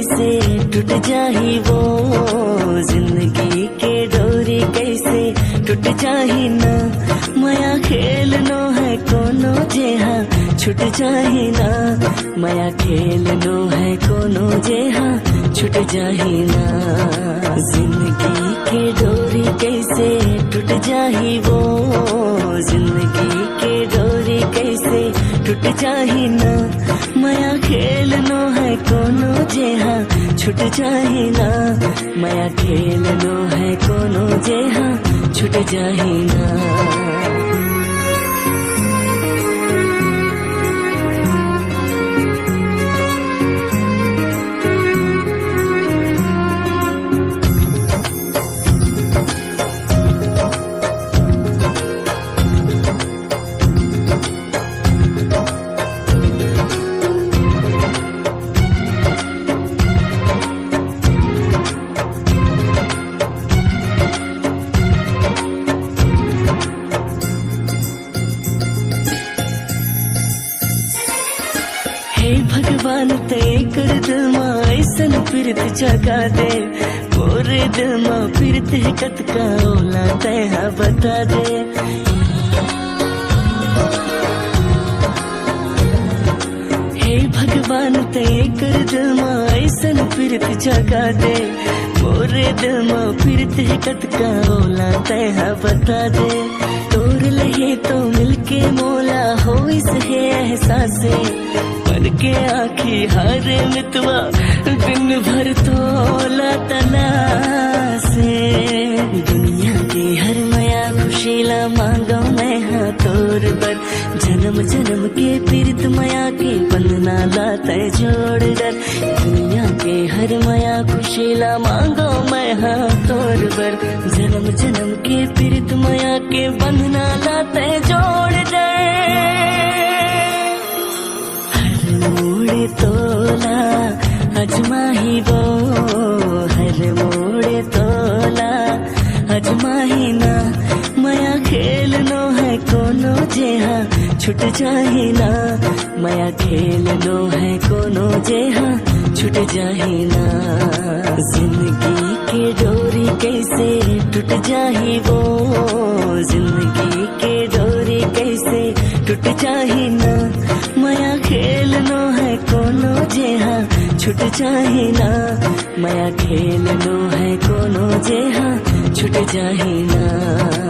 कैसे टूट जाही वो, जिंदगी के डोरी कैसे टूट जाही ना। माया खेलनो है कोनो जेहा छूट जाही ना, माया खेलनो है कोनो जेहा छूट जाही ना। जिंदगी के डोरी कैसे टूट जाही वो, जिंदगी के डोरी कैसे टूट जाही ना। माया खेलनो है कोनो जेहा छूट जाही ना, माया खेलनो है कोनो जेहा छूट जाही ना। हे भगवान ते कर दिल मां ऐसन फिरत जगा दे, मोरे दिल मां फिरत है कत का ओला तैहा बता दे। हे भगवान ते कर दिल मां ऐसन फिरत जगा दे, मोरे दिल मां फिरत है कत का ओला तैहा बता दे। तोर लहे तो मिलके मोला हो इस है एहसासे, मन के आखी हारे मितवा दिन भर तोला तलासे। दुनिया की हर माया खुशीला मांगो मैं हाँ तोर बर, जन्म जन्म के पीरित माया के बंधना लाते जोड़ डर। दुनिया के हर माया खुशीला मांगो मैं हाँ तोर बर, जन्म जन्म के पीरित माया के बंधना लाते जोड़ डर। मोड़े तोला अजमाही वो, हर मोड़े तोला अजमाही ना। माया खेलनो है कोनो जेहा छूट जाही ना, माया खेलनो है कोनो जेहा छूट जाही ना। जिंदगी के डोरी कैसे टूट जाही वो, जिंदगी के डोरी कैसे टूट जाही ना। माया खेलनो है कोनो जेहा छूट जाही ना, माया खेलनो है कोनो जेहा छूट जाही ना।